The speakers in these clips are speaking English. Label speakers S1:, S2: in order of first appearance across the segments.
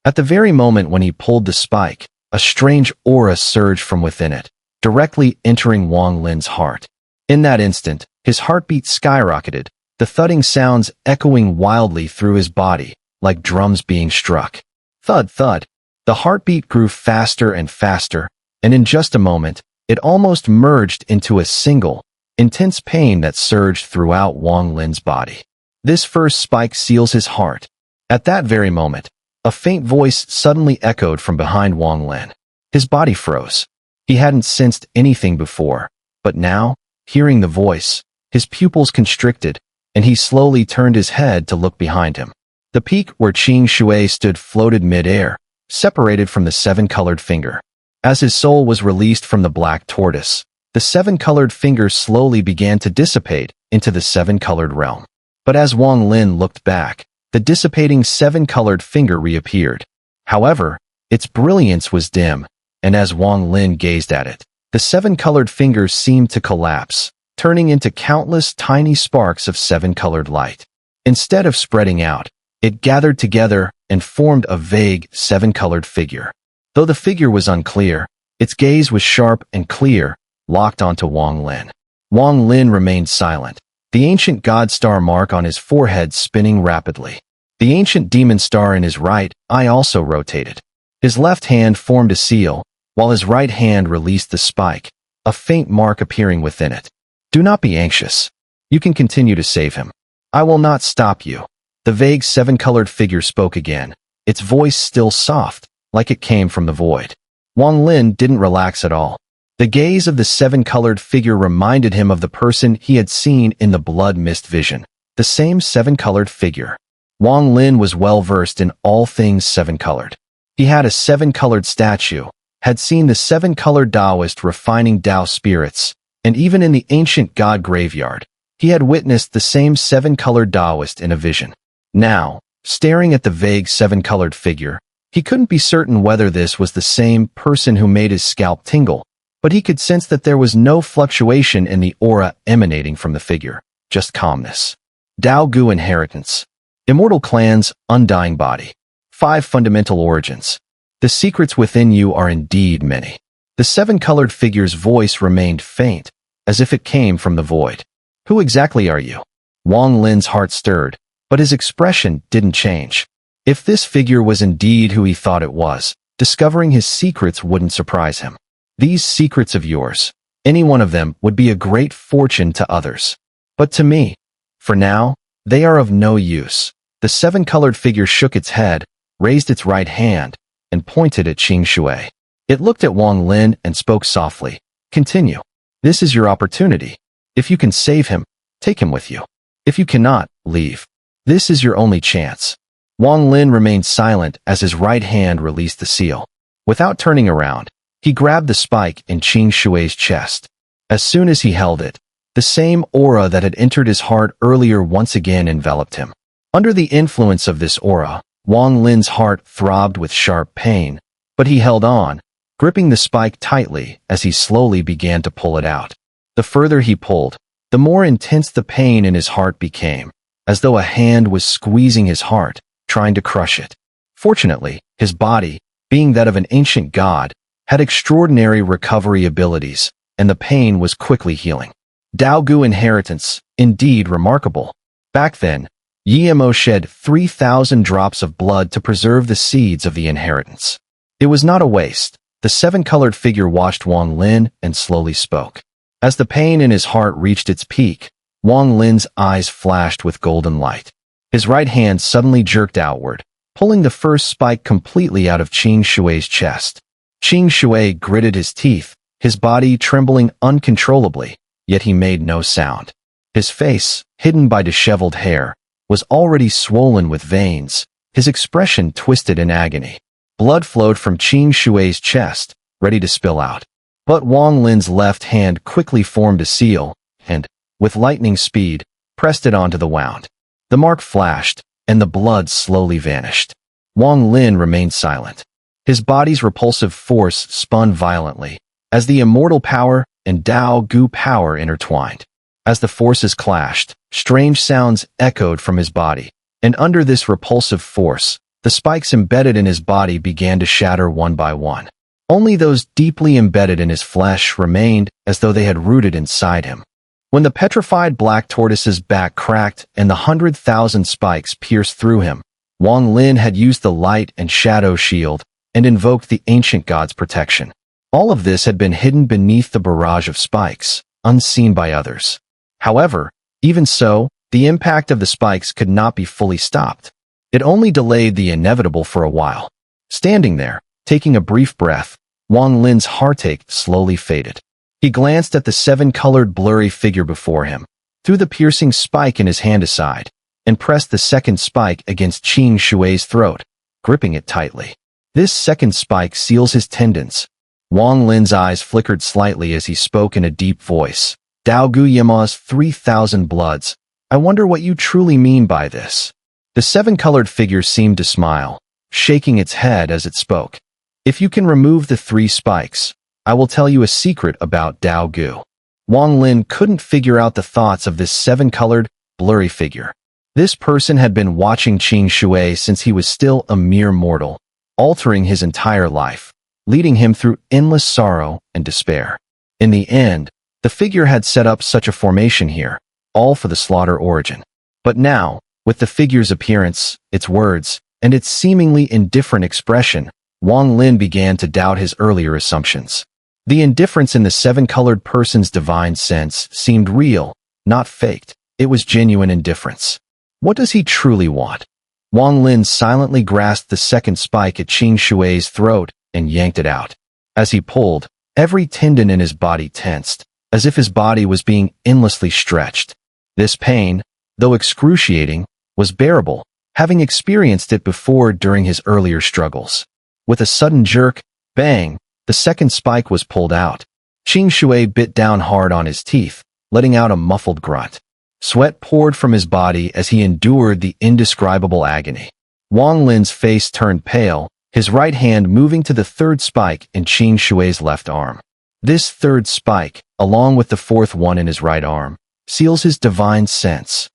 S1: At the very moment when he pulled the spike, a strange aura surged from within it, directly entering Wang Lin's heart. In that instant, his heartbeat skyrocketed, the thudding sounds echoing wildly through his body, like drums being struck. Thud, thud. The heartbeat grew faster and faster, and in just a moment, it almost merged into a single, intense pain that surged throughout Wang Lin's body. This first spike seals his heart. At that very moment, a faint voice suddenly echoed from behind Wang Lin. His body froze. He hadn't sensed anything before, but now, hearing the voice, his pupils constricted, and he slowly turned his head to look behind him. The peak where Qing Shui stood floated mid-air, separated from the seven-colored finger. As his soul was released from the black tortoise, the seven-colored finger slowly began to dissipate into the seven-colored realm. But as Wang Lin looked back, the dissipating seven-colored finger reappeared. However, its brilliance was dim, and as Wang Lin gazed at it, the seven-colored fingers seemed to collapse, turning into countless tiny sparks of seven-colored light. Instead of spreading out, it gathered together and formed a vague seven-colored figure. Though the figure was unclear, its gaze was sharp and clear, locked onto Wang Lin. Wang Lin remained silent, the ancient god star mark on his forehead spinning rapidly. The ancient demon star in his right eye also rotated. His left hand formed a seal, while his right hand released the spike, a faint mark appearing within it. Do not be anxious. You can continue to save him. I will not stop you. The vague seven-colored figure spoke again, its voice still soft, like it came from the void. Wang Lin didn't relax at all. The gaze of the seven-colored figure reminded him of the person he had seen in the blood mist vision, the same seven-colored figure. Wang Lin was well-versed in all things seven-colored. He had a seven-colored statue, had seen the seven-colored Taoist refining Tao spirits, and even in the ancient god graveyard, he had witnessed the same seven-colored Taoist in a vision. Now, staring at the vague seven-colored figure, he couldn't be certain whether this was the same person who made his scalp tingle, but he could sense that there was no fluctuation in the aura emanating from the figure, just calmness. Dao Gu Inheritance. Immortal Clan's Undying Body. 5 Fundamental Origins. The secrets within you are indeed many. The seven-colored figure's voice remained faint, as if it came from the void. Who exactly are you? Wang Lin's heart stirred, but his expression didn't change. If this figure was indeed who he thought it was, discovering his secrets wouldn't surprise him. These secrets of yours, any one of them would be a great fortune to others. But to me, for now, they are of no use. The seven-colored figure shook its head, raised its right hand, and pointed at Qing Shui. It looked at Wang Lin and spoke softly. Continue. This is your opportunity. If you can save him, take him with you. If you cannot, leave. This is your only chance. Wang Lin remained silent as his right hand released the seal. Without turning around, he grabbed the spike in Qing Shui's chest. As soon as he held it, the same aura that had entered his heart earlier once again enveloped him. Under the influence of this aura, Wang Lin's heart throbbed with sharp pain, but he held on, gripping the spike tightly as he slowly began to pull it out. The further he pulled, the more intense the pain in his heart became, as though a hand was squeezing his heart, trying to crush it. Fortunately, his body, being that of an ancient god, had extraordinary recovery abilities, and the pain was quickly healing. Dao Gu Inheritance, indeed remarkable. Back then, Yimo shed 3,000 drops of blood to preserve the seeds of the inheritance. It was not a waste. The seven-colored figure watched Wang Lin and slowly spoke. As the pain in his heart reached its peak, Wang Lin's eyes flashed with golden light. His right hand suddenly jerked outward, pulling the first spike completely out of Qing Shui's chest. Qing Shui gritted his teeth, his body trembling uncontrollably, yet he made no sound. His face, hidden by disheveled hair, was already swollen with veins, his expression twisted in agony. Blood flowed from Qing Shui's chest, ready to spill out. But Wang Lin's left hand quickly formed a seal, and, with lightning speed, pressed it onto the wound. The mark flashed, and the blood slowly vanished. Wang Lin remained silent. His body's repulsive force spun violently, as the immortal power and Dao Gu power intertwined. As the forces clashed, strange sounds echoed from his body, and under this repulsive force, the spikes embedded in his body began to shatter one by one. Only those deeply embedded in his flesh remained as though they had rooted inside him. When the petrified black tortoise's back cracked and the 100,000 spikes pierced through him, Wang Lin had used the light and shadow shield and invoked the ancient god's protection. All of this had been hidden beneath the barrage of spikes, unseen by others. However, even so, the impact of the spikes could not be fully stopped. It only delayed the inevitable for a while. Standing there, taking a brief breath, Wang Lin's heartache slowly faded. He glanced at the seven-colored blurry figure before him, threw the piercing spike in his hand aside, and pressed the second spike against Qing Shui's throat, gripping it tightly. This second spike seals his tendons. Wang Lin's eyes flickered slightly as he spoke in a deep voice. Dao Gu Yema's 3,000 bloods. I wonder what you truly mean by this. The seven-colored figure seemed to smile, shaking its head as it spoke. If you can remove the 3 spikes, I will tell you a secret about Dao Gu. Wang Lin couldn't figure out the thoughts of this seven-colored, blurry figure. This person had been watching Qing Shui since he was still a mere mortal, altering his entire life, leading him through endless sorrow and despair. In the end, the figure had set up such a formation here, all for the slaughter origin. But now, with the figure's appearance, its words, and its seemingly indifferent expression, Wang Lin began to doubt his earlier assumptions. The indifference in the seven-colored person's divine sense seemed real, not faked. It was genuine indifference. What does he truly want? Wang Lin silently grasped the second spike at Qing Shui's throat and yanked it out. As he pulled, every tendon in his body tensed, as if his body was being endlessly stretched. This pain, though excruciating, was bearable, having experienced it before during his earlier struggles. With a sudden jerk, bang, the second spike was pulled out. Qing Shui bit down hard on his teeth, letting out a muffled grunt. Sweat poured from his body as he endured the indescribable agony. Wang Lin's face turned pale, his right hand moving to the third spike in Qing Shui's left arm. This third spike, along with the fourth one in his right arm, seals his divine sense.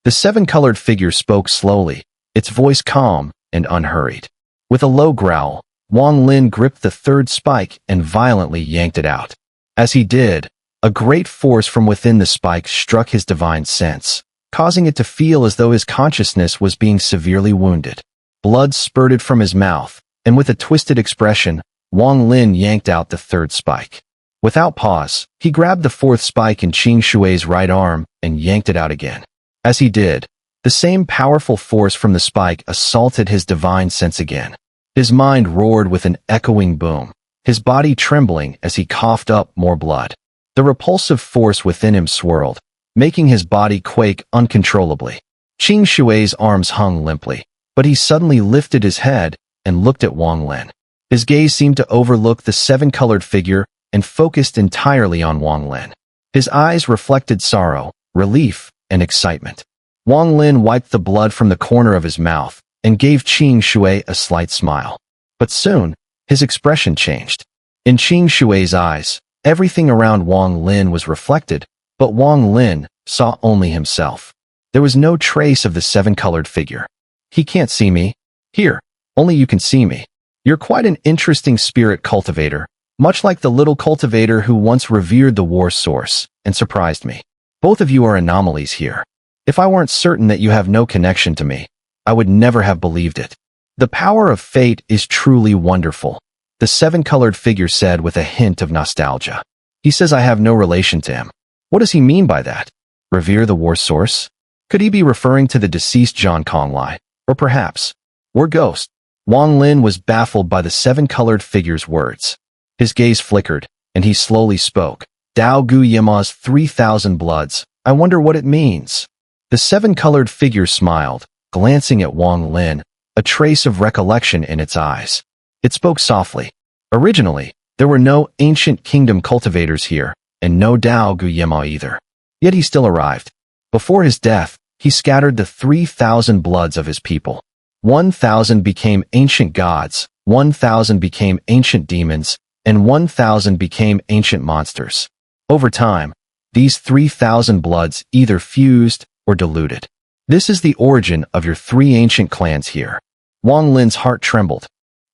S1: The seven-colored figure spoke slowly, its voice calm and unhurried. With a low growl, Wang Lin gripped the third spike and violently yanked it out. As he did, a great force from within the spike struck his divine sense, causing it to feel as though his consciousness was being severely wounded. Blood spurted from his mouth, and with a twisted expression, Wang Lin yanked out the third spike. Without pause, he grabbed the fourth spike in Qing Shui's right arm and yanked it out again. As he did, the same powerful force from the spike assaulted his divine sense again. His mind roared with an echoing boom, his body trembling as he coughed up more blood. The repulsive force within him swirled, making his body quake uncontrollably. Qing Shui's arms hung limply, but he suddenly lifted his head and looked at Wang Lin. His gaze seemed to overlook the seven-colored figure and focused entirely on Wang Lin. His eyes reflected sorrow, relief, and excitement. Wang Lin wiped the blood from the corner of his mouth and gave Qing Shui a slight smile. But soon, his expression changed. In Qing Shui's eyes, everything around Wang Lin was reflected, but Wang Lin saw only himself. There was no trace of the seven-colored figure. He can't see me. Here, only you can see me. You're quite an interesting spirit cultivator, much like the little cultivator who once revered the war source and surprised me. Both of you are anomalies here. If I weren't certain that you have no connection to me, I would never have believed it. The power of fate is truly wonderful, the seven-colored figure said with a hint of nostalgia. He says I have no relation to him. What does he mean by that? Revere the war source? Could he be referring to the deceased Zhang Konglai? Or perhaps, we're ghost? Wang Lin was baffled by the seven-colored figure's words. His gaze flickered, and he slowly spoke. Dao Gu Yema's 3,000 bloods. I wonder what it means. The seven-colored figure smiled, glancing at Wang Lin, a trace of recollection in its eyes. It spoke softly. Originally, there were no ancient kingdom cultivators here, and no Dao Gu Yema either. Yet he still arrived. Before his death, he scattered the 3,000 bloods of his people. 1,000 became ancient gods, 1,000 became ancient demons, and 1,000 became ancient monsters. Over time, these 3,000 bloods either fused or diluted. This is the origin of your 3 ancient clans here. Wang Lin's heart trembled.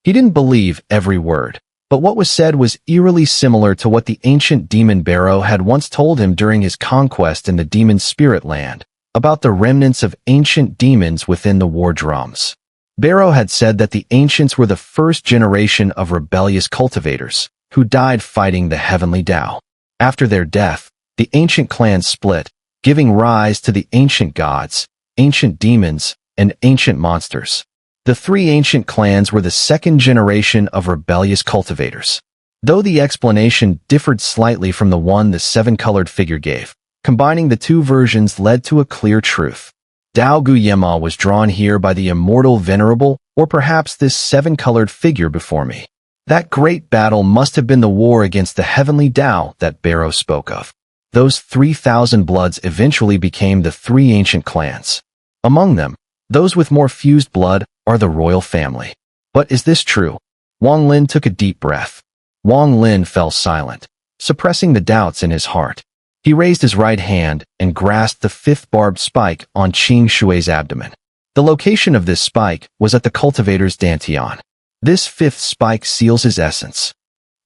S1: He didn't believe every word, but what was said was eerily similar to what the ancient demon Barrow had once told him during his conquest in the demon spirit land, about the remnants of ancient demons within the war drums. Barrow had said that the ancients were the first generation of rebellious cultivators, who died fighting the heavenly Dao. After their death, the ancient clans split, giving rise to the ancient gods, ancient demons, and ancient monsters. The three ancient clans were the second generation of rebellious cultivators. Though the explanation differed slightly from the one the seven-colored figure gave, combining the two versions led to a clear truth. Dao Gu Yema was drawn here by the immortal venerable, or perhaps this seven-colored figure before me. That great battle must have been the war against the heavenly Dao that Barrow spoke of. Those 3,000 bloods eventually became the three ancient clans. Among them, those with more fused blood are the royal family. But is this true? Wang Lin took a deep breath. Wang Lin fell silent, suppressing the doubts in his heart. He raised his right hand and grasped the fifth barbed spike on Qing Shui's abdomen. The location of this spike was at the cultivator's dantian. This fifth spike seals his essence.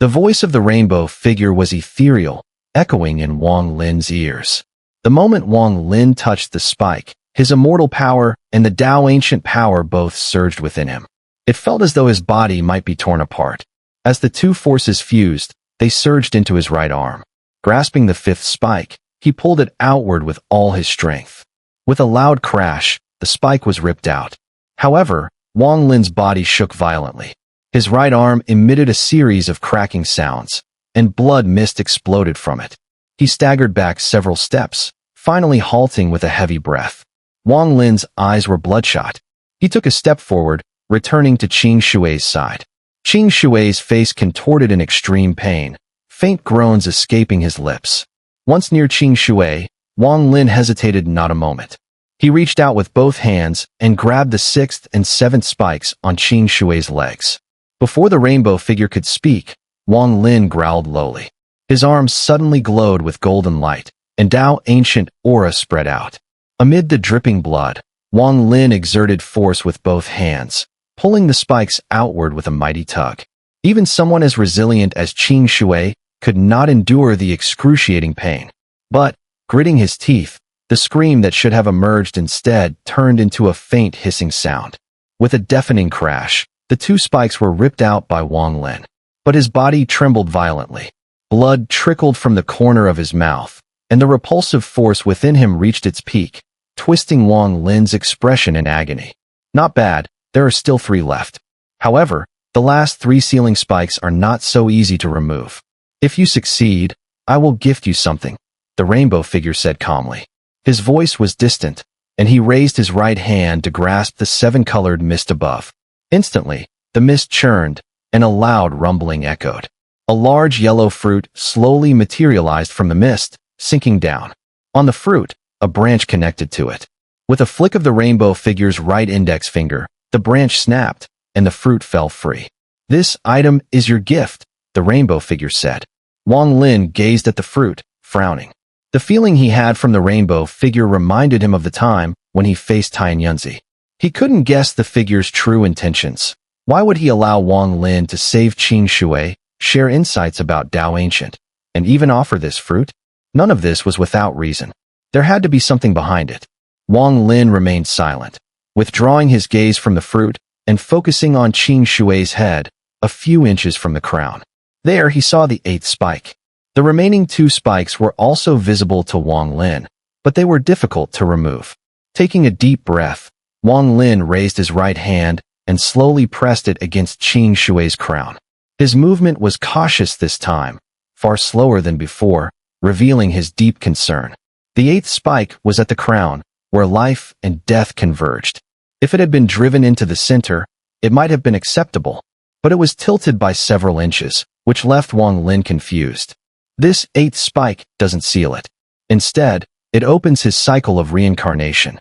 S1: The voice of the rainbow figure was ethereal, echoing in Wang Lin's ears. The moment Wang Lin touched the spike, his immortal power and the Dao ancient power both surged within him. It felt as though his body might be torn apart. As the two forces fused, they surged into his right arm. Grasping the fifth spike, he pulled it outward with all his strength. With a loud crash, the spike was ripped out. However, Wang Lin's body shook violently. His right arm emitted a series of cracking sounds, and blood mist exploded from it. He staggered back several steps, finally halting with a heavy breath. Wang Lin's eyes were bloodshot. He took a step forward, returning to Qing Shui's side. Qing Shui's face contorted in extreme pain, faint groans escaping his lips. Once near Qing Shui, Wang Lin hesitated not a moment. He reached out with both hands and grabbed the sixth and seventh spikes on Qing Shui's legs. Before the rainbow figure could speak, Wang Lin growled lowly. His arms suddenly glowed with golden light, and Dao ancient aura spread out. Amid the dripping blood, Wang Lin exerted force with both hands, pulling the spikes outward with a mighty tug. Even someone as resilient as Qing Shui could not endure the excruciating pain. But, gritting his teeth, the scream that should have emerged instead turned into a faint hissing sound. With a deafening crash, the two spikes were ripped out by Wang Lin. But his body trembled violently. Blood trickled from the corner of his mouth, and the repulsive force within him reached its peak, twisting Wang Lin's expression in agony. Not bad, there are still three left. However, the last three sealing spikes are not so easy to remove. If you succeed, I will gift you something, the rainbow figure said calmly. His voice was distant, and he raised his right hand to grasp the seven-colored mist above. Instantly, the mist churned, and a loud rumbling echoed. A large yellow fruit slowly materialized from the mist, sinking down. On the fruit, a branch connected to it. With a flick of the rainbow figure's right index finger, the branch snapped, and the fruit fell free. This item is your gift, the rainbow figure said. Wang Lin gazed at the fruit, frowning. The feeling he had from the rainbow figure reminded him of the time when he faced Tianyunzi. He couldn't guess the figure's true intentions. Why would he allow Wang Lin to save Qing Shui, share insights about Dao Ancient, and even offer this fruit? None of this was without reason. There had to be something behind it. Wang Lin remained silent, withdrawing his gaze from the fruit and focusing on Qing Shui's head, a few inches from the crown. There he saw the eighth spike. The remaining two spikes were also visible to Wang Lin, but they were difficult to remove. Taking a deep breath, Wang Lin raised his right hand and slowly pressed it against Qing Shui's crown. His movement was cautious this time, far slower than before, revealing his deep concern. The eighth spike was at the crown, where life and death converged. If it had been driven into the center, it might have been acceptable, but it was tilted by several inches, which left Wang Lin confused. This eighth spike doesn't seal it. Instead, it opens his cycle of reincarnation.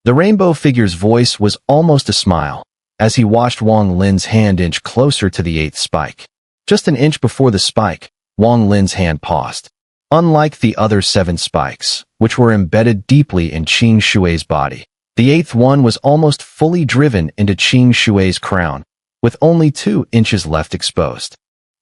S1: The rainbow figure's voice was almost a smile, as he watched Wang Lin's hand inch closer to the eighth spike. Just an inch before the spike, Wang Lin's hand paused. Unlike the other 7 spikes, which were embedded deeply in Qing Shui's body, The eighth one was almost fully driven into Qing Shui's crown, with only 2 inches left exposed.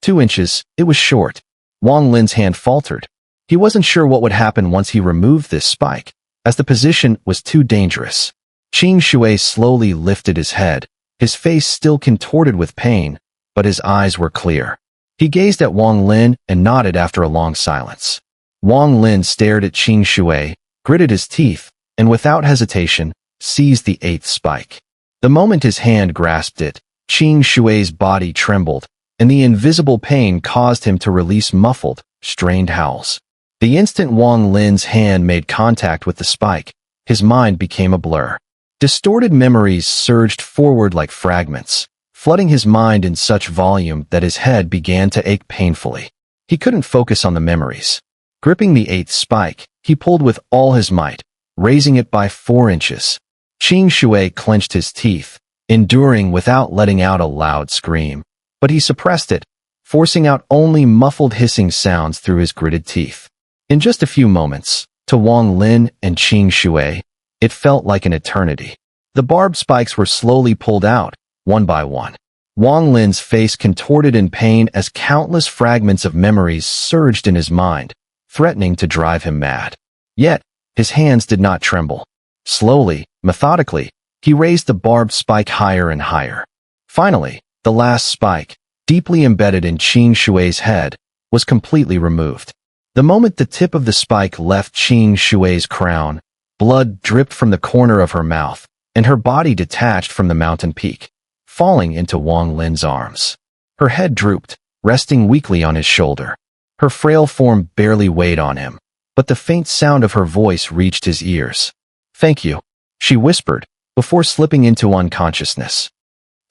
S1: 2 inches, it was short. Wang Lin's hand faltered. He wasn't sure what would happen once he removed this spike, as the position was too dangerous. Qing Shui slowly lifted his head, his face still contorted with pain, but his eyes were clear. He gazed at Wang Lin and nodded after a long silence. Wang Lin stared at Qing Shui, gritted his teeth, and without hesitation, seized the 8th spike. The moment his hand grasped it, Qing Shui's body trembled, and the invisible pain caused him to release muffled, strained howls. The instant Wang Lin's hand made contact with the spike, his mind became a blur. Distorted memories surged forward like fragments, flooding his mind in such volume that his head began to ache painfully. He couldn't focus on the memories. Gripping the 8th spike, he pulled with all his might, raising it by 4 inches. Qing Shui clenched his teeth, enduring without letting out a loud scream, but he suppressed it, forcing out only muffled hissing sounds through his gritted teeth. In just a few moments, to Wang Lin and Qing Shui, it felt like an eternity. The barbed spikes were slowly pulled out, one by one. Wang Lin's face contorted in pain as countless fragments of memories surged in his mind, threatening to drive him mad. Yet, his hands did not tremble. Slowly, methodically, he raised the barbed spike higher and higher. Finally, the last spike, deeply embedded in Qing Shui's head, was completely removed. The moment the tip of the spike left Qing Shui's crown, blood dripped from the corner of her mouth, and her body detached from the mountain peak, falling into Wang Lin's arms. Her head drooped, resting weakly on his shoulder. Her frail form barely weighed on him, but the faint sound of her voice reached his ears. "Thank you," she whispered, before slipping into unconsciousness.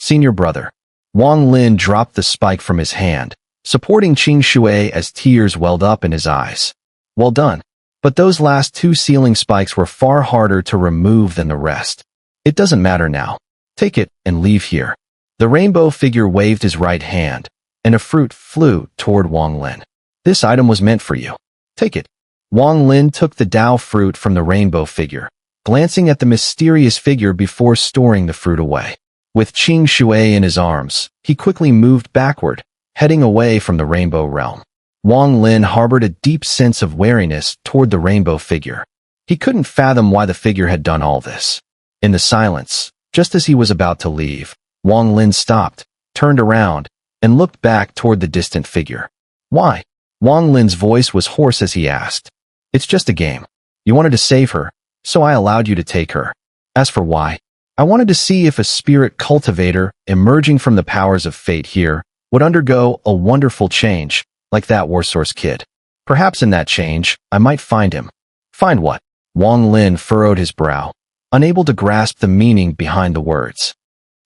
S1: "Senior brother." Wang Lin dropped the spike from his hand, supporting Qing Shui as tears welled up in his eyes. "Well done. But those last 2 sealing spikes were far harder to remove than the rest. It doesn't matter now. Take it and leave here." The rainbow figure waved his right hand, and a fruit flew toward Wang Lin. "This item was meant for you. Take it." Wang Lin took the Dao fruit from the rainbow figure, glancing at the mysterious figure before storing the fruit away. With Qing Shui in his arms, he quickly moved backward, heading away from the rainbow realm. Wang Lin harbored a deep sense of wariness toward the rainbow figure. He couldn't fathom why the figure had done all this. In the silence, just as he was about to leave, Wang Lin stopped, turned around, and looked back toward the distant figure. "Why?" Wang Lin's voice was hoarse as he asked. "It's just a game. You wanted to save her, so I allowed you to take her. As for why, I wanted to see if a spirit cultivator emerging from the powers of fate here would undergo a wonderful change, like that Warsource kid. Perhaps in that change, I might find him." "Find what?" Wang Lin furrowed his brow, unable to grasp the meaning behind the words.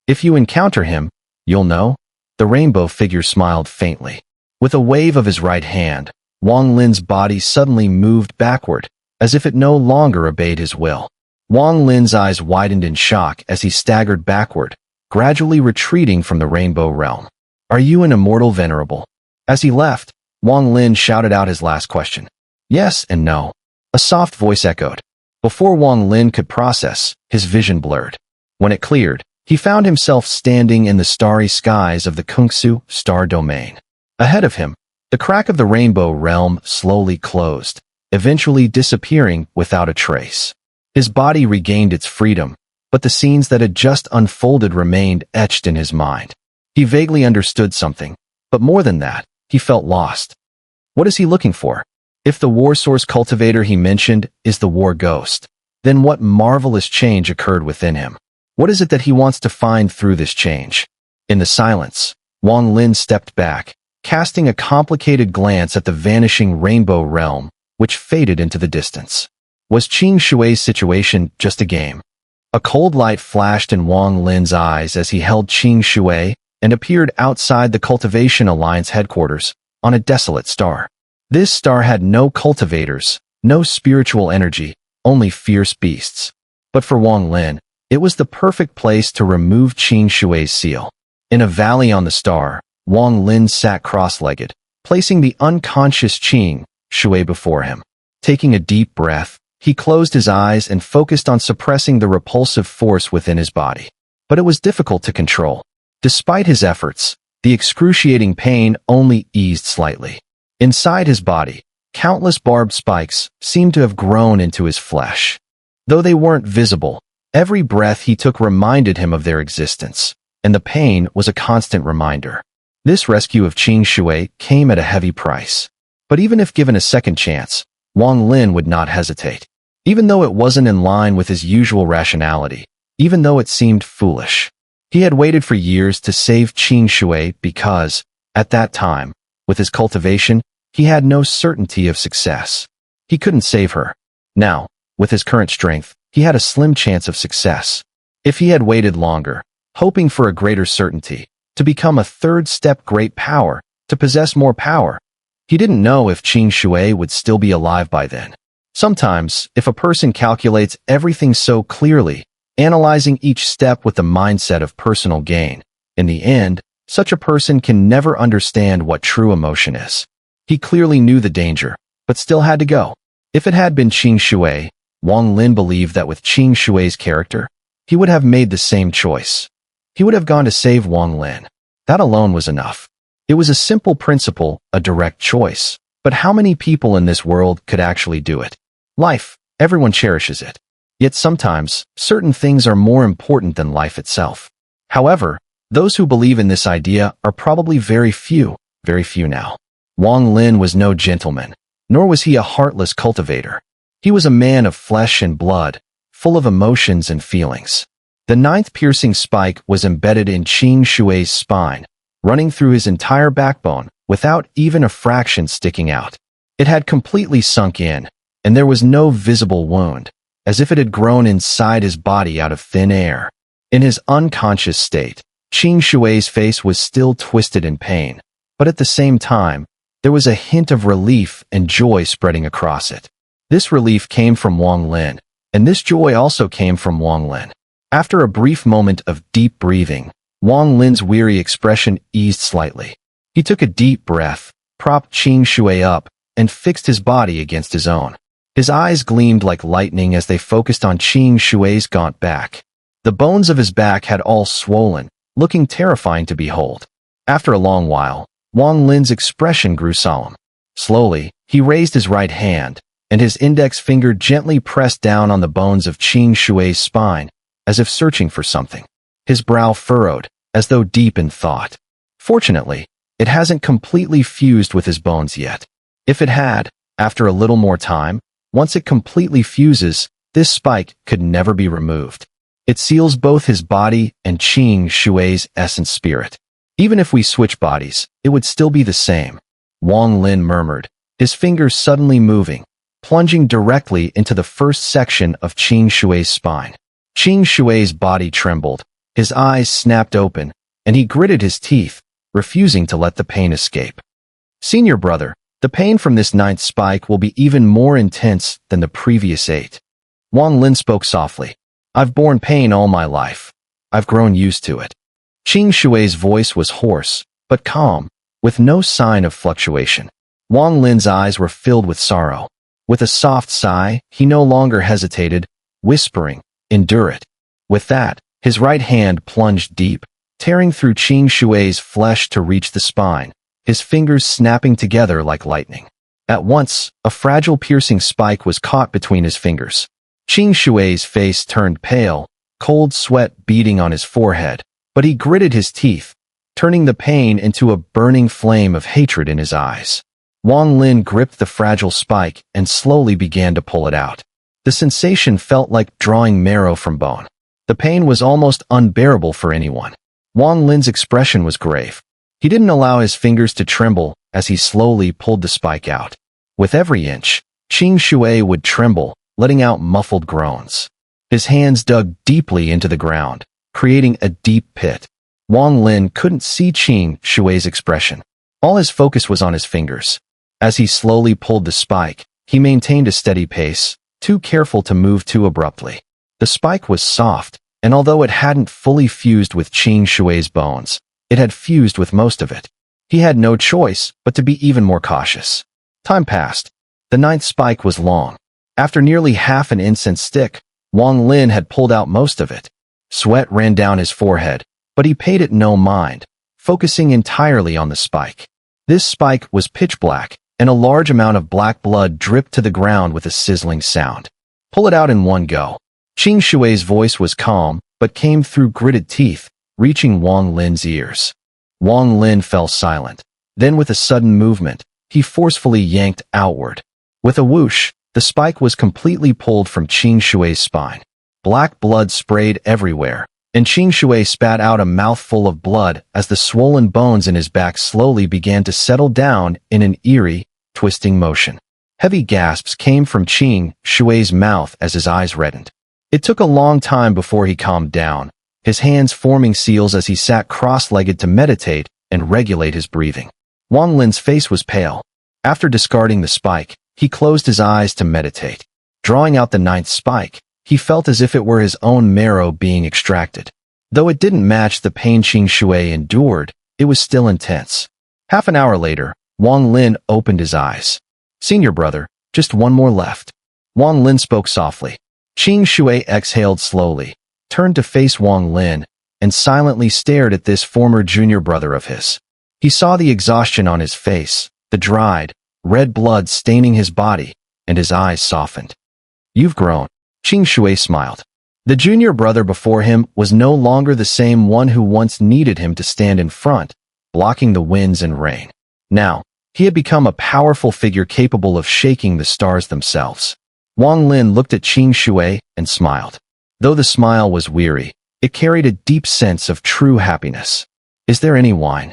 S1: "If you encounter him, you'll know." The rainbow figure smiled faintly. With a wave of his right hand, Wang Lin's body suddenly moved backward, as if it no longer obeyed his will. Wang Lin's eyes widened in shock as he staggered backward, gradually retreating from the rainbow realm. "Are you an immortal venerable?" As he left, Wang Lin shouted out his last question. "Yes and no," a soft voice echoed. Before Wang Lin could process, his vision blurred. When it cleared, he found himself standing in the starry skies of the Kungsu star domain. Ahead of him, the crack of the rainbow realm slowly closed, eventually disappearing without a trace. His body regained its freedom, but the scenes that had just unfolded remained etched in his mind. He vaguely understood something, but more than that, he felt lost. What is he looking for? If the war source cultivator he mentioned is the war ghost, then what marvelous change occurred within him? What is it that he wants to find through this change? In the silence, Wang Lin stepped back, casting a complicated glance at the vanishing rainbow realm, which faded into the distance. Was Qing Shui's situation just a game? A cold light flashed in Wang Lin's eyes as he held Qing Shui and appeared outside the Cultivation Alliance headquarters, on a desolate star. This star had no cultivators, no spiritual energy, only fierce beasts. But for Wang Lin, it was the perfect place to remove Qing Shui's seal. In a valley on the star, Wang Lin sat cross-legged, placing the unconscious Qing Shui before him. Taking a deep breath, He closed his eyes and focused on suppressing the repulsive force within his body. But it was difficult to control. Despite his efforts, the excruciating pain only eased slightly. Inside his body, countless barbed spikes seemed to have grown into his flesh. Though they weren't visible, every breath he took reminded him of their existence, and the pain was a constant reminder. This rescue of Qing Shui came at a heavy price. But even if given a second chance, Wang Lin would not hesitate. Even though it wasn't in line with his usual rationality, even though it seemed foolish. He had waited for years to save Qing Shui because, at that time, with his cultivation, he had no certainty of success. He couldn't save her. Now, with his current strength, he had a slim chance of success. If he had waited longer, hoping for a greater certainty, to become a third-step great power, to possess more power, he didn't know if Qing Shui would still be alive by then. Sometimes, if a person calculates everything so clearly, analyzing each step with the mindset of personal gain, in the end, such a person can never understand what true emotion is. He clearly knew the danger, but still had to go. If it had been Qing Shui, Wang Lin believed that with Qing Shui's character, he would have made the same choice. He would have gone to save Wang Lin. That alone was enough. It was a simple principle, a direct choice. But how many people in this world could actually do it? Life, everyone cherishes it. Yet sometimes, certain things are more important than life itself. However, those who believe in this idea are probably very few now. Wang Lin was no gentleman, nor was he a heartless cultivator. He was a man of flesh and blood, full of emotions and feelings. The ninth piercing spike was embedded in Qing Shui's spine, running through his entire backbone, without even a fraction sticking out. It had completely sunk in, and there was no visible wound, as if it had grown inside his body out of thin air. In his unconscious state, Qing Shui's face was still twisted in pain, but at the same time, there was a hint of relief and joy spreading across it. This relief came from Wang Lin, and this joy also came from Wang Lin. After a brief moment of deep breathing, Wang Lin's weary expression eased slightly. He took a deep breath, propped Qing Shui up, and fixed his body against his own. His eyes gleamed like lightning as they focused on Qing Shui's gaunt back. The bones of his back had all swollen, looking terrifying to behold. After a long while, Wang Lin's expression grew solemn. Slowly, he raised his right hand, and his index finger gently pressed down on the bones of Qing Shui's spine, as if searching for something. His brow furrowed, as though deep in thought. Fortunately, it hasn't completely fused with his bones yet. If it had, after a little more time, once it completely fuses, this spike could never be removed. It seals both his body and Qing Shui's essence spirit. Even if we switch bodies, it would still be the same. Wang Lin murmured, his fingers suddenly moving, plunging directly into the first section of Qing Shui's spine. Qing Shui's body trembled, his eyes snapped open, and he gritted his teeth, refusing to let the pain escape. Senior brother, the pain from this ninth spike will be even more intense than the previous 8. Wang Lin spoke softly. I've borne pain all my life. I've grown used to it. Qing Shui's voice was hoarse, but calm, with no sign of fluctuation. Wang Lin's eyes were filled with sorrow. With a soft sigh, he no longer hesitated, whispering, endure it. With that, his right hand plunged deep, tearing through Qing Shui's flesh to reach the spine, his fingers snapping together like lightning. At once, a fragile piercing spike was caught between his fingers. Qing Shui's face turned pale, cold sweat beading on his forehead, but he gritted his teeth, turning the pain into a burning flame of hatred in his eyes. Wang Lin gripped the fragile spike and slowly began to pull it out. The sensation felt like drawing marrow from bone. The pain was almost unbearable for anyone. Wang Lin's expression was grave. He didn't allow his fingers to tremble as he slowly pulled the spike out. With every inch, Qing Shui would tremble, letting out muffled groans. His hands dug deeply into the ground, creating a deep pit. Wang Lin couldn't see Qing Shui's expression. All his focus was on his fingers. As he slowly pulled the spike, he maintained a steady pace, too careful to move too abruptly. The spike was soft, and although it hadn't fully fused with Qing Shui's bones, it had fused with most of it. He had no choice but to be even more cautious. Time passed. The ninth spike was long. After nearly half an incense stick, Wang Lin had pulled out most of it. Sweat ran down his forehead, but he paid it no mind, focusing entirely on the spike. This spike was pitch black, and a large amount of black blood dripped to the ground with a sizzling sound. Pull it out in one go. Qing Shui's voice was calm, but came through gritted teeth, reaching Wang Lin's ears. Wang Lin fell silent. Then with a sudden movement, he forcefully yanked outward. With a whoosh, the spike was completely pulled from Qing Shui's spine. Black blood sprayed everywhere, and Qing Shui spat out a mouthful of blood as the swollen bones in his back slowly began to settle down in an eerie, twisting motion. Heavy gasps came from Qing Shui's mouth as his eyes reddened. It took a long time before he calmed down, his hands forming seals as he sat cross-legged to meditate and regulate his breathing. Wang Lin's face was pale. After discarding the spike, he closed his eyes to meditate. Drawing out the ninth spike, he felt as if it were his own marrow being extracted. Though it didn't match the pain Qing Shui endured, it was still intense. Half an hour later, Wang Lin opened his eyes. "Senior brother, just one more left." Wang Lin spoke softly. Qing Shui exhaled slowly, turned to face Wang Lin, and silently stared at this former junior brother of his. He saw the exhaustion on his face, the dried, red blood staining his body, and his eyes softened. "You've grown." Qing Shui smiled. The junior brother before him was no longer the same one who once needed him to stand in front, blocking the winds and rain. Now, he had become a powerful figure capable of shaking the stars themselves. Wang Lin looked at Qing Shui and smiled. Though the smile was weary, it carried a deep sense of true happiness. "Is there any wine?"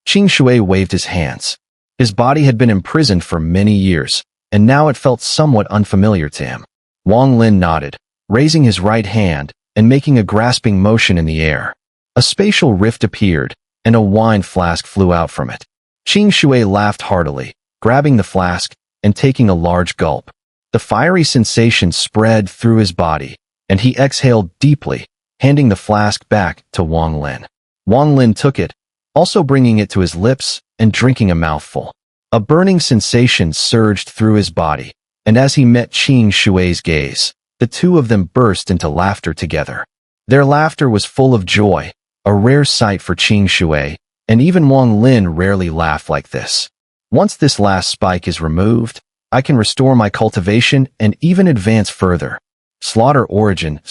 S1: Qing Shui waved his hands. His body had been imprisoned for many years, and now it felt somewhat unfamiliar to him. Wang Lin nodded, raising his right hand and making a grasping motion in the air. A spatial rift appeared, and a wine flask flew out from it. Qing Shui laughed heartily, grabbing the flask and taking a large gulp. The fiery sensation spread through his body, and he exhaled deeply, handing the flask back to Wang Lin. Wang Lin took it, also bringing it to his lips and drinking a mouthful. A burning sensation surged through his body, and as he met Qing Shui's gaze, the two of them burst into laughter together. Their laughter was full of joy, a rare sight for Qing Shui, and even Wang Lin rarely laughed like this. "Once this last spike is removed, I can restore my cultivation and even advance further." Slaughter origin,"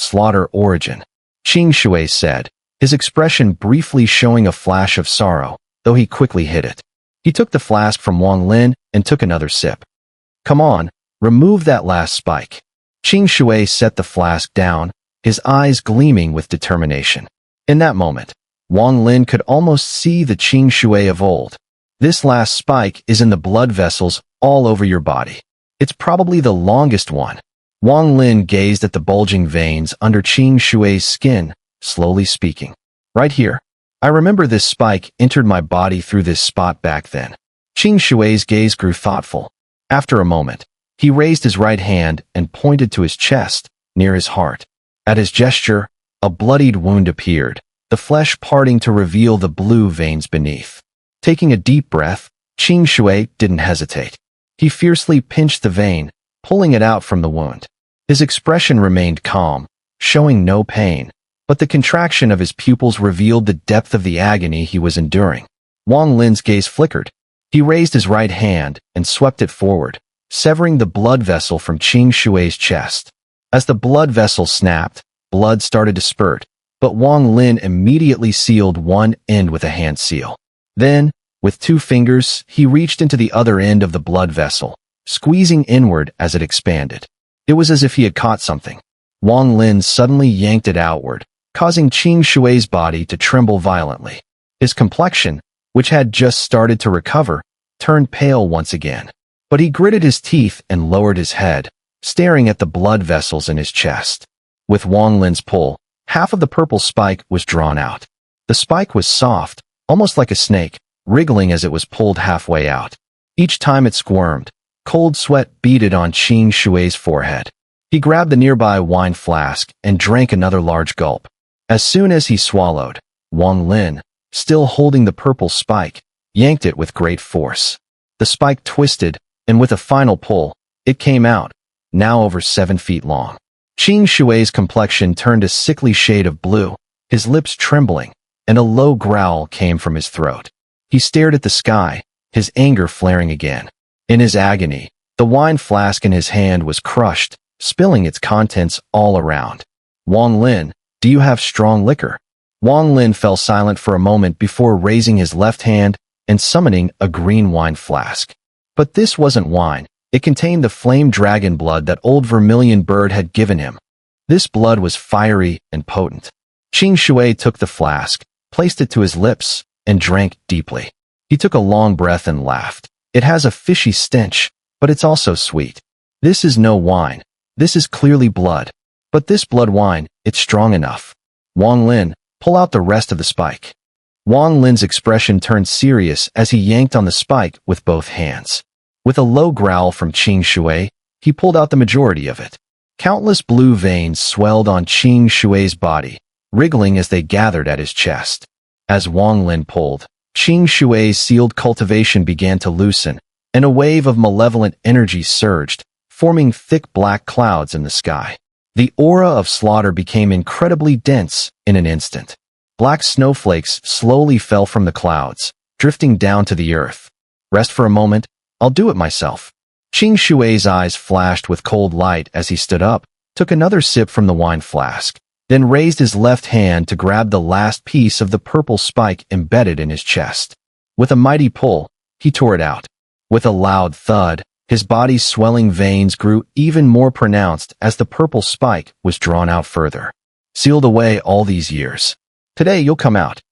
S1: Qing Shui said, his expression briefly showing a flash of sorrow, though he quickly hid it. He took the flask from Wang Lin and took another sip. "Come on, remove that last spike." Qing Shui set the flask down, his eyes gleaming with determination. In that moment, Wang Lin could almost see the Qing Shui of old. "This last spike is in the blood vessels all over your body. It's probably the longest one." Wang Lin gazed at the bulging veins under Qing Shui's skin, slowly speaking. "Right here. I remember this spike entered my body through this spot back then." Qing Shui's gaze grew thoughtful. After a moment, he raised his right hand and pointed to his chest, near his heart. At his gesture, a bloodied wound appeared, the flesh parting to reveal the blue veins beneath. Taking a deep breath, Qing Shui didn't hesitate. He fiercely pinched the vein, pulling it out from the wound. His expression remained calm, showing no pain, but the contraction of his pupils revealed the depth of the agony he was enduring. Wang Lin's gaze flickered. He raised his right hand and swept it forward, severing the blood vessel from Qing Shui's chest. As the blood vessel snapped, blood started to spurt, but Wang Lin immediately sealed one end with a hand seal. Then, with 2 fingers, he reached into the other end of the blood vessel, squeezing inward as it expanded. It was as if he had caught something. Wang Lin suddenly yanked it outward, causing Qing Shui's body to tremble violently. His complexion, which had just started to recover, turned pale once again. But he gritted his teeth and lowered his head, staring at the blood vessels in his chest. With Wang Lin's pull, half of the purple spike was drawn out. The spike was soft, almost like a snake, wriggling as it was pulled halfway out. Each time it squirmed, cold sweat beaded on Qing Shui's forehead. He grabbed the nearby wine flask and drank another large gulp. As soon as he swallowed, Wang Lin, still holding the purple spike, yanked it with great force. The spike twisted, and with a final pull, it came out, now over 7 feet long. Qing Shui's complexion turned a sickly shade of blue, his lips trembling, and a low growl came from his throat. He stared at the sky, his anger flaring again. In his agony, the wine flask in his hand was crushed, spilling its contents all around. Wang Lin, do you have strong liquor? Wang Lin fell silent for a moment before raising his left hand and summoning a green wine flask. But this wasn't wine. It contained the flame dragon blood that old vermilion bird had given him. This blood was fiery and potent. Qing Shui took the flask, placed it to his lips, and drank deeply. He took a long breath and laughed. It has a fishy stench, but it's also sweet. This is no wine. This is clearly blood. But this blood wine, it's strong enough. Wang Lin, pull out the rest of the spike. Wang Lin's expression turned serious as he yanked on the spike with both hands. With a low growl from Qing Shui, he pulled out the majority of it. Countless blue veins swelled on Qing Shui's body, wriggling as they gathered at his chest. As Wang Lin pulled, Qing Shui's sealed cultivation began to loosen, and a wave of malevolent energy surged, forming thick black clouds in the sky. The aura of slaughter became incredibly dense in an instant. Black snowflakes slowly fell from the clouds, drifting down to the earth. Rest for a moment, I'll do it myself. Qing Shui's eyes flashed with cold light as he stood up, took another sip from the wine flask, then raised his left hand to grab the last piece of the purple spike embedded in his chest. With a mighty pull, he tore it out. With a loud thud, his body's swelling veins grew even more pronounced as the purple spike was drawn out further. Sealed away all these years. Today you'll come out.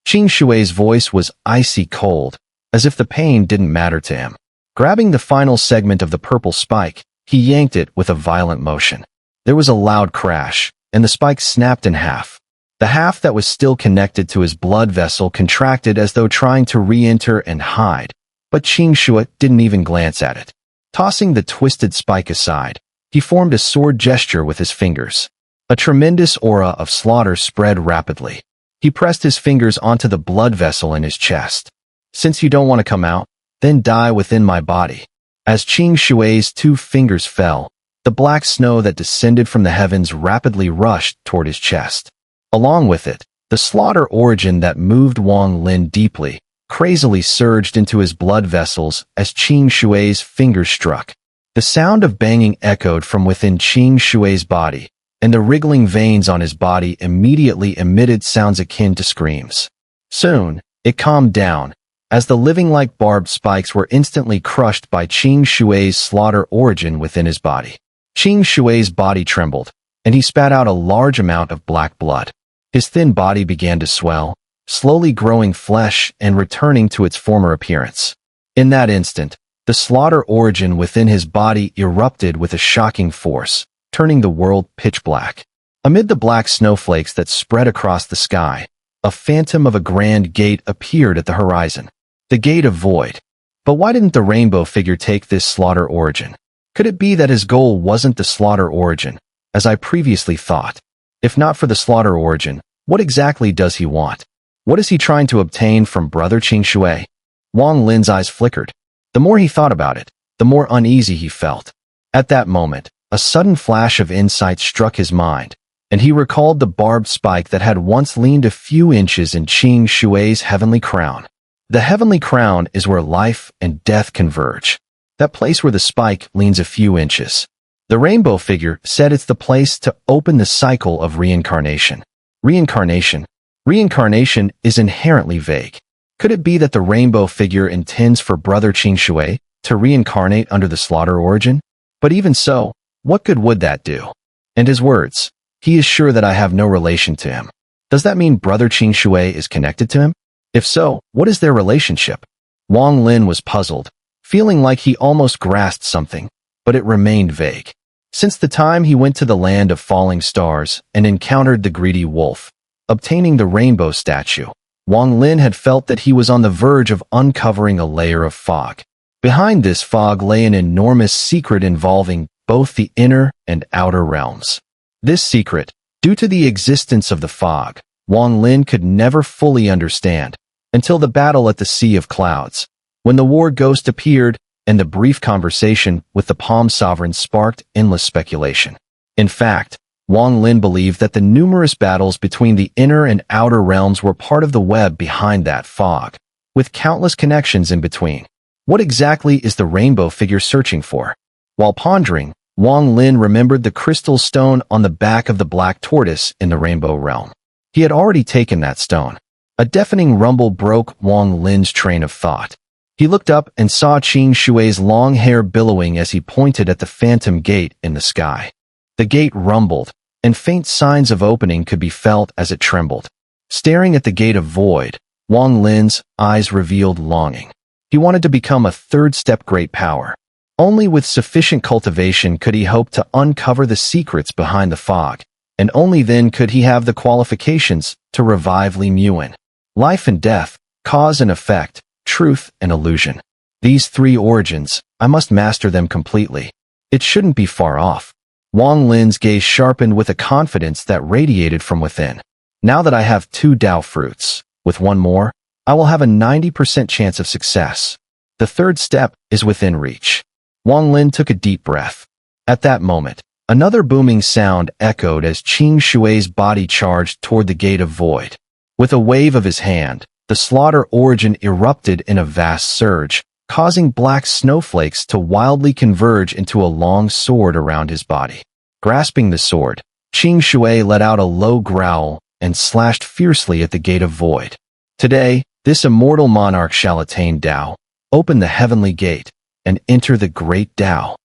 S1: Qing Shui's voice was icy cold, as if the pain didn't matter to him. Grabbing the final segment of the purple spike, he yanked it with a violent motion. There was a loud crash, and the spike snapped in half. The half that was still connected to his blood vessel contracted as though trying to re-enter and hide, but Qing Shui didn't even glance at it. Tossing the twisted spike aside, he formed a sword gesture with his fingers. A tremendous aura of slaughter spread rapidly. He pressed his fingers onto the blood vessel in his chest. Since you don't want to come out, then die within my body. As Qing Shui's 2 fingers fell, the black snow that descended from the heavens rapidly rushed toward his chest. Along with it, the slaughter origin that moved Wang Lin deeply, crazily surged into his blood vessels as Qing Shui's fingers struck. The sound of banging echoed from within Qing Shui's body, and the wriggling veins on his body immediately emitted sounds akin to screams. Soon, it calmed down, as the living-like barbed spikes were instantly crushed by Qing Shui's slaughter origin within his body. Qing Shui's body trembled, and he spat out a large amount of black blood. His thin body began to swell, slowly growing flesh and returning to its former appearance. In that instant, the slaughter origin within his body erupted with a shocking force, turning the world pitch black. Amid the black snowflakes that spread across the sky, a phantom of a grand gate appeared at the horizon. The Gate of Void. But why didn't the rainbow figure take this slaughter origin? Could it be that his goal wasn't the slaughter origin, as I previously thought? If not for the slaughter origin, what exactly does he want? What is he trying to obtain from brother Qing Shui? Wang Lin's eyes flickered. The more he thought about it, the more uneasy he felt. At that moment, a sudden flash of insight struck his mind, and he recalled the barbed spike that had once leaned a few inches in Qing Shui's heavenly crown. The heavenly crown is where life and death converge. That place where the spike leans a few inches. The rainbow figure said it's the place to open the cycle of reincarnation. Reincarnation? Reincarnation is inherently vague. Could it be that the rainbow figure intends for brother Qing Shui to reincarnate under the slaughter origin? But even so, what good would that do? And his words, he is sure that I have no relation to him. Does that mean brother Qing Shui is connected to him? If so, what is their relationship? Wang Lin was puzzled, feeling like he almost grasped something, but it remained vague. Since the time he went to the land of falling stars and encountered the greedy wolf, obtaining the rainbow statue, Wang Lin had felt that he was on the verge of uncovering a layer of fog. Behind this fog lay an enormous secret involving both the inner and outer realms. This secret, due to the existence of the fog, Wang Lin could never fully understand, until the battle at the Sea of Clouds, when the war ghost appeared and the brief conversation with the Palm Sovereign sparked endless speculation. In fact, Wang Lin believed that the numerous battles between the inner and outer realms were part of the web behind that fog, with countless connections in between. What exactly is the rainbow figure searching for? While pondering, Wang Lin remembered the crystal stone on the back of the black tortoise in the rainbow realm. He had already taken that stone. A deafening rumble broke Wang Lin's train of thought. He looked up and saw Qing Shui's long hair billowing as he pointed at the phantom gate in the sky. The gate rumbled, and faint signs of opening could be felt as it trembled. Staring at the gate of void, Wang Lin's eyes revealed longing. He wanted to become a third-step great power. Only with sufficient cultivation could he hope to uncover the secrets behind the fog, and only then could he have the qualifications to revive Li Muan. Life and death, cause and effect, truth and illusion. These three origins, I must master them completely. It shouldn't be far off. Wang Lin's gaze sharpened with a confidence that radiated from within. Now that I have 2 Dao fruits, with one more, I will have a 90% chance of success. The third step is within reach. Wang Lin took a deep breath. At that moment, another booming sound echoed as Qing Shui's body charged toward the gate of void. With a wave of his hand, the slaughter origin erupted in a vast surge, causing black snowflakes to wildly converge into a long sword around his body. Grasping the sword, Qing Shui let out a low growl and slashed fiercely at the gate of void. Today, this immortal monarch shall attain Dao, open the heavenly gate, and enter the great Dao.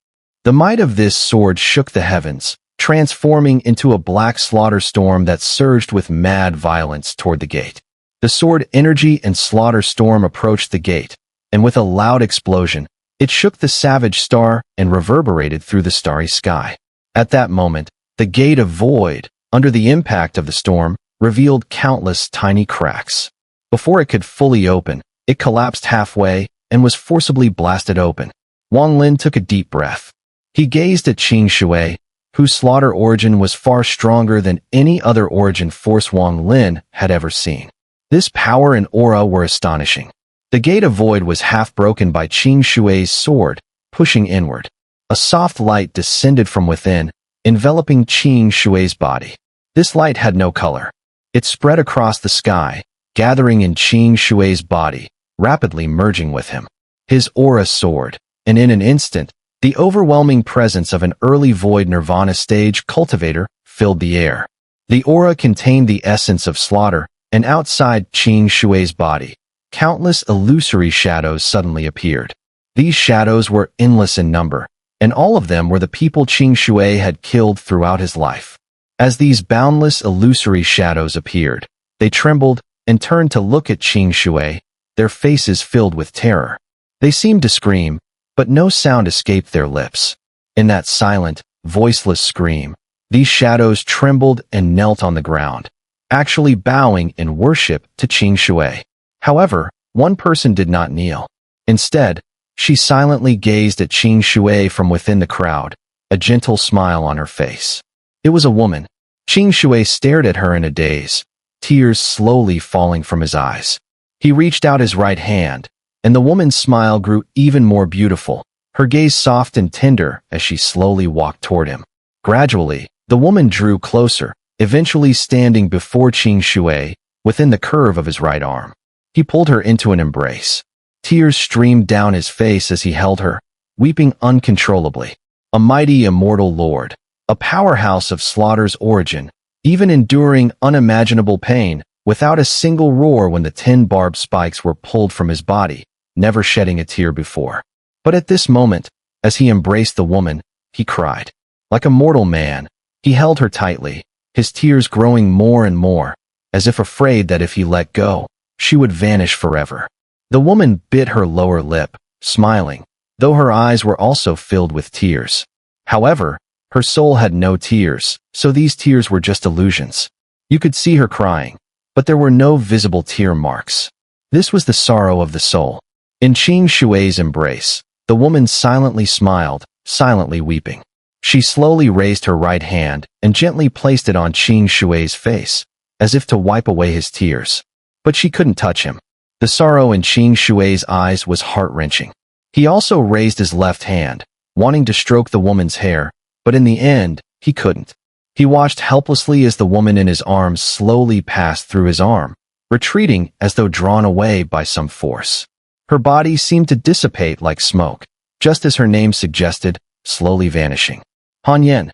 S1: The might of this sword shook the heavens, transforming into a black slaughter storm that surged with mad violence toward the gate. The sword energy and slaughter storm approached the gate, and with a loud explosion, it shook the savage star and reverberated through the starry sky. At that moment, the gate of void, under the impact of the storm, revealed countless tiny cracks. Before it could fully open, it collapsed halfway and was forcibly blasted open. Wang Lin took a deep breath. He gazed at Qing Shui, whose slaughter origin was far stronger than any other origin force Wang Lin had ever seen. This power and aura were astonishing. The gate of void was half broken by Qing Shui's sword, pushing inward. A soft light descended from within, enveloping Qing Shui's body. This light had no color. It spread across the sky, gathering in Qing Shui's body, rapidly merging with him. His aura soared, and in an instant, the overwhelming presence of an early void nirvana stage cultivator filled the air. The aura contained the essence of slaughter, and outside Qing Shui's body, countless illusory shadows suddenly appeared. These shadows were endless in number, and all of them were the people Qing Shui had killed throughout his life. As these boundless illusory shadows appeared, they trembled and turned to look at Qing Shui, their faces filled with terror. They seemed to scream, but no sound escaped their lips. In that silent, voiceless scream, these shadows trembled and knelt on the ground, actually bowing in worship to Qing Shui. However, one person did not kneel. Instead, she silently gazed at Qing Shui from within the crowd, a gentle smile on her face. It was a woman. Qing Shui stared at her in a daze, tears slowly falling from his eyes. He reached out his right hand, and the woman's smile grew even more beautiful, her gaze soft and tender as she slowly walked toward him. Gradually, the woman drew closer, eventually standing before Qing Shui, within the curve of his right arm. He pulled her into an embrace. Tears streamed down his face as he held her, weeping uncontrollably. A mighty immortal lord, a powerhouse of slaughter's origin, even enduring unimaginable pain, without a single roar when the 10 barbed spikes were pulled from his body, never shedding a tear before. But at this moment, as he embraced the woman, he cried. Like a mortal man, he held her tightly, his tears growing more and more, as if afraid that if he let go, she would vanish forever. The woman bit her lower lip, smiling, though her eyes were also filled with tears. However, her soul had no tears, so these tears were just illusions. You could see her crying, but there were no visible tear marks. This was the sorrow of the soul. In Qing Shui's embrace, the woman silently smiled, silently weeping. She slowly raised her right hand and gently placed it on Qing Shui's face, as if to wipe away his tears. But she couldn't touch him. The sorrow in Qing Shui's eyes was heart-wrenching. He also raised his left hand, wanting to stroke the woman's hair, but in the end, he couldn't. He watched helplessly as the woman in his arms slowly passed through his arm, retreating as though drawn away by some force. Her body seemed to dissipate like smoke, just as her name suggested, slowly vanishing. Han Yen.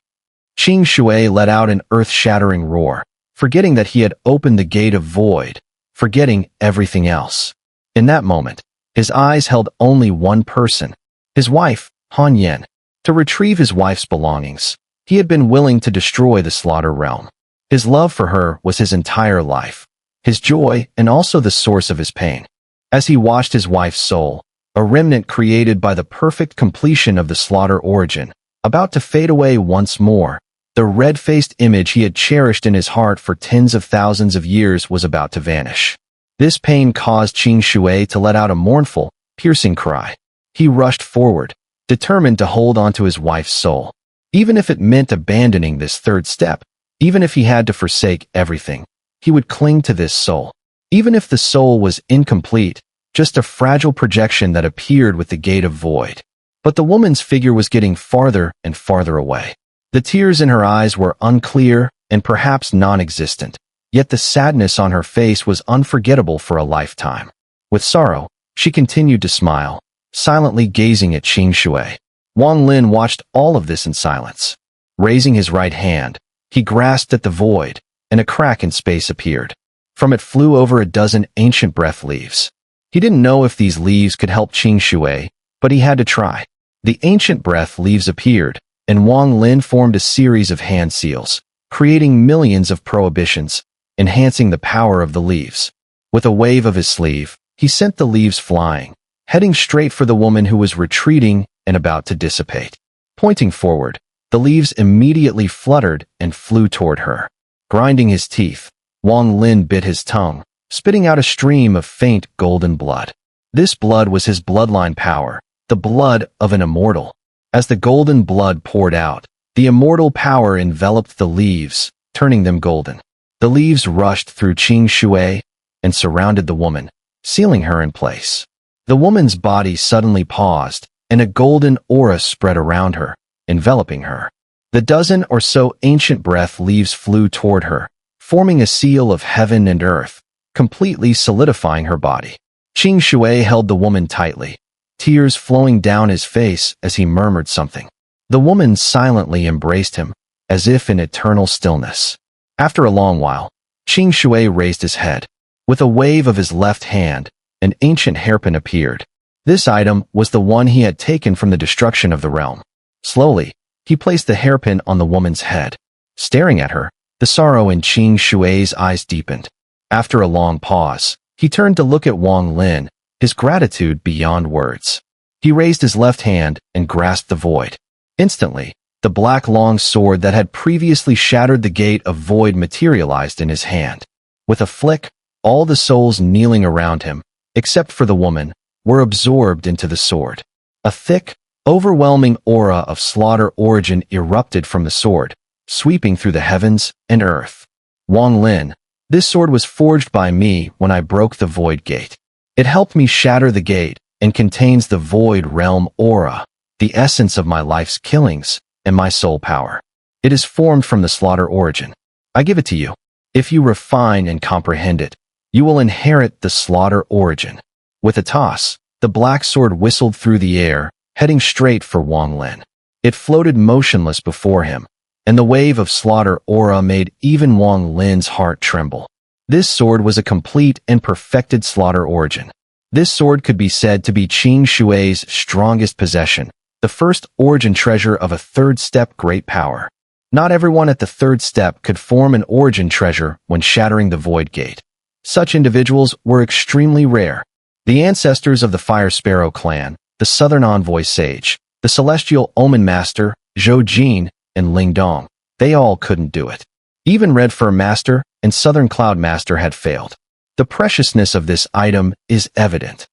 S1: Qing Shui let out an earth-shattering roar, forgetting that he had opened the gate of void, forgetting everything else. In that moment, his eyes held only one person, his wife, Han Yen. To retrieve his wife's belongings, he had been willing to destroy the slaughter realm. His love for her was his entire life, his joy and also the source of his pain. As he watched his wife's soul, a remnant created by the perfect completion of the slaughter origin, about to fade away once more, the red-faced image he had cherished in his heart for tens of thousands of years was about to vanish. This pain caused Qing Shui to let out a mournful, piercing cry. He rushed forward, determined to hold onto his wife's soul. Even if it meant abandoning this third step, even if he had to forsake everything, he would cling to this soul. Even if the soul was incomplete, just a fragile projection that appeared with the gate of void. But the woman's figure was getting farther and farther away. The tears in her eyes were unclear and perhaps non-existent, yet the sadness on her face was unforgettable for a lifetime. With sorrow, she continued to smile, silently gazing at Qing Shui. Wang Lin watched all of this in silence. Raising his right hand, he grasped at the void, and a crack in space appeared. From it flew over a dozen ancient breath leaves. He didn't know if these leaves could help Qing Shui, but he had to try. The ancient breath leaves appeared, and Wang Lin formed a series of hand seals, creating millions of prohibitions, enhancing the power of the leaves. With a wave of his sleeve, he sent the leaves flying, heading straight for the woman who was retreating and about to dissipate. Pointing forward, the leaves immediately fluttered and flew toward her. Grinding his teeth, Wang Lin bit his tongue, spitting out a stream of faint golden blood. This blood was his bloodline power, the blood of an immortal. As the golden blood poured out, the immortal power enveloped the leaves, turning them golden. The leaves rushed through Qing Shui and surrounded the woman, sealing her in place. The woman's body suddenly paused, and a golden aura spread around her, enveloping her. The dozen or so ancient breath leaves flew toward her, forming a seal of heaven and earth, completely solidifying her body. Qing Shui held the woman tightly, tears flowing down his face as he murmured something. The woman silently embraced him, as if in eternal stillness. After a long while, Qing Shui raised his head. With a wave of his left hand, an ancient hairpin appeared. This item was the one he had taken from the destruction of the realm. Slowly, he placed the hairpin on the woman's head. Staring at her, the sorrow in Qing Shui's eyes deepened. After a long pause, he turned to look at Wang Lin, his gratitude beyond words. He raised his left hand and grasped the void. Instantly, the black long sword that had previously shattered the gate of void materialized in his hand. With a flick, all the souls kneeling around him, except for the woman, were absorbed into the sword. A thick, overwhelming aura of slaughter origin erupted from the sword, sweeping through the heavens and earth. Wang Lin, this sword was forged by me when I broke the void gate. It helped me shatter the gate and contains the void realm aura, the essence of my life's killings and my soul power. It is formed from the slaughter origin. I give it to you. If you refine and comprehend it, you will inherit the slaughter origin. With a toss, the black sword whistled through the air, heading straight for Wang Lin. It floated motionless before him, and the wave of slaughter aura made even Wang Lin's heart tremble. This sword was a complete and perfected slaughter origin. This sword could be said to be Qing Shui's strongest possession, the first origin treasure of a third-step great power. Not everyone at the third step could form an origin treasure when shattering the void gate. Such individuals were extremely rare. The ancestors of the Fire Sparrow clan, the Southern Envoy Sage, the Celestial Omen Master, Zhou Jin, and Ling Dong, they all couldn't do it. Even Red Fur Master and Southern Cloud Master had failed. The preciousness of this item is evident.